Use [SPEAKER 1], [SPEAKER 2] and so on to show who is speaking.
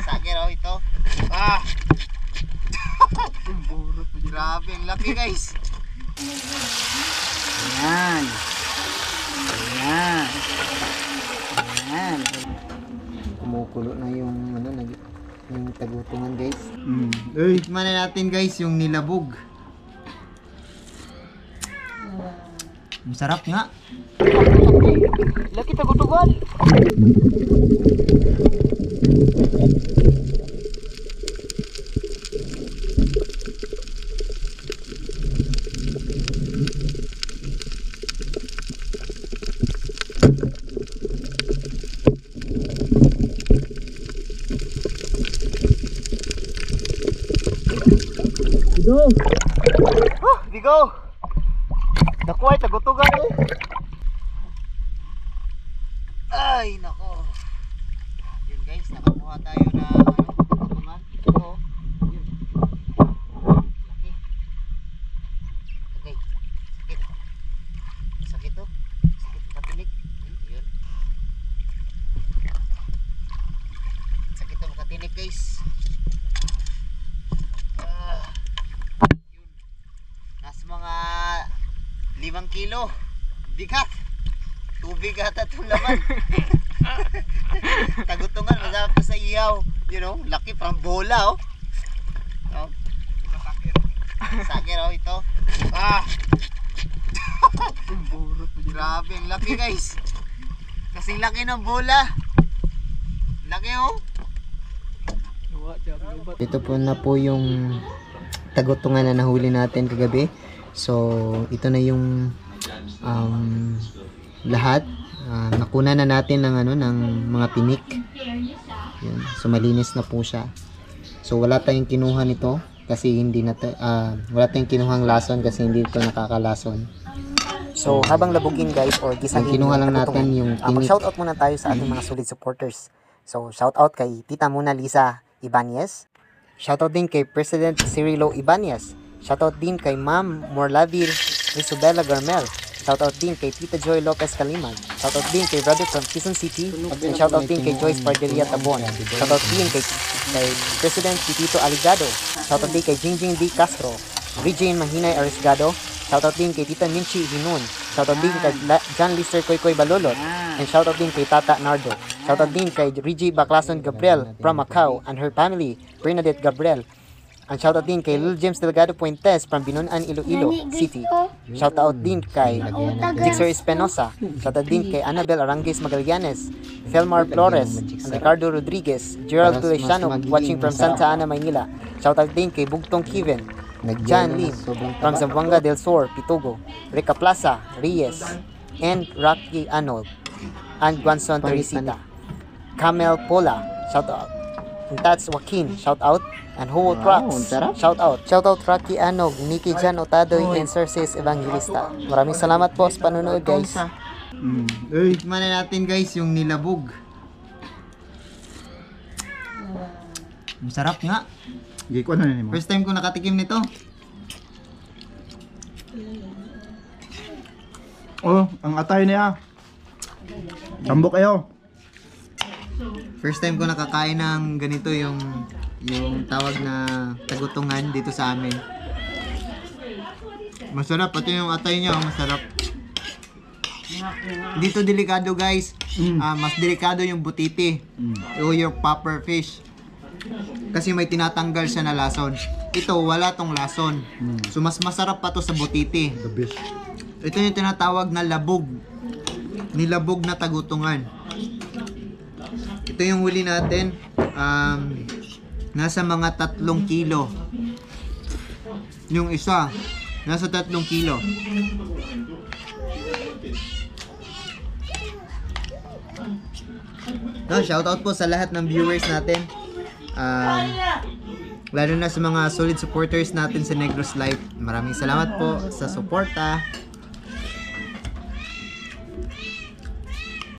[SPEAKER 1] Sagir oh ito. Grabe, ang laki guys. Ayan. Ayan. Ayan. Kumukulo na yung ano, yung tagutungan guys. Tikman na natin guys yung nilabog. Masarap nga. Laki tagutungan. Bigo! Oh, bigo! Nakuha, tagutugan eh. Ay, nako. Yun guys, nakakuha tayo na tagutugan. Oo, yun. Laki. Okay, sakit. Sakit to. Sakit makatinik. Yun. Sakit to makatinik guys. Mga 5 kilo bigat, tubig ata itong laman. Tagutungan, masarap sa ihaw, you know, laki parang bola oh. No? Sagir oh ito. Grabe, ang laki guys, kasing laki ng bola, laki oh. Ito po na po yung tagutungan na nahuli natin kagabi. So ito na yung lahat. Nakuna na natin ng ano, ng mga pinik. Yan. So malinis na po siya. So wala tayong kinuha nito kasi hindi na wala tayong kinuhang lason kasi hindi ito nakakalason. So habang labugin guys or gisahin, kinuha lang natin yung pinik. Shoutout muna tayo sa ating mga solid supporters. So shoutout kay Tita Mona Lisa Ibanez. Shoutout din kay President Cirilo Ibanez. Shoutout din kay Ma'am Morlavir Isabela Garmel. Shoutout din kay Tita Joy Lopez Kaliman. Shoutout din kay Brother from Quezon City. And shoutout din kay Joyce Pardelia Tabon. Shoutout din kay President Tito Aligado. Shoutout din kay Jingjing D. Castro. Regine Mahinay Arisgado. Shoutout din kay Tita Minchi Hinun. Shoutout din kay John Lister Koykoy Balolot. And shoutout din kay Tata Nardo. Shoutout din kay Reggie Baclason Gabriel from Macau and her family, Bernadette Gabriel. And shoutout din kay Lil James Delgado Puentes from Binunan, Iloilo City. Shoutout din kay Jixer Espinosa. Shoutout din kay Annabel Arangues Magallanes, Felmar Flores, and Ricardo Rodriguez, Gerald Tulesiano watching from Santa Ana, Maynila. Shoutout din kay Bugtong Kiven, John Lim from Zamboanga del Sur, Pitugo, Rica Plaza, Reyes, and Rocky Arnold, and Guanson Teresita, Camel Pola, shoutout. And that's Joaquin, shoutout. And Hugo Trucks, shoutout. Shoutout Rocky Anog, Nicky Jan Otadoy, and Cerces Evangelista. Maraming salamat po sa panonood guys. Tikman na natin guys yung nilabog. Masarap nga. First time ko nakatikim nito.
[SPEAKER 2] Oh, ang atay niya. Tambok kayo.
[SPEAKER 1] First time ko nakakain ng ganito, yung tawag na tagutungan dito sa amin. Masarap, pati yung atay niya, masarap. Dito delikado guys. Mas delikado yung butiti o yung popper fish. Kasi may tinatanggal siya na lason. Ito, wala tong lason. So mas masarap pa to sa butiti.
[SPEAKER 2] The best.
[SPEAKER 1] Ito yung tinatawag na labog. Nilabog na tagutungan. Ito yung huli natin. Nasa mga 3 kilo. Yung isa, nasa 3 kilo. No, shoutout po sa lahat ng viewers natin. Lalo na sa mga solid supporters natin sa Negros Life. Maraming salamat po sa suporta.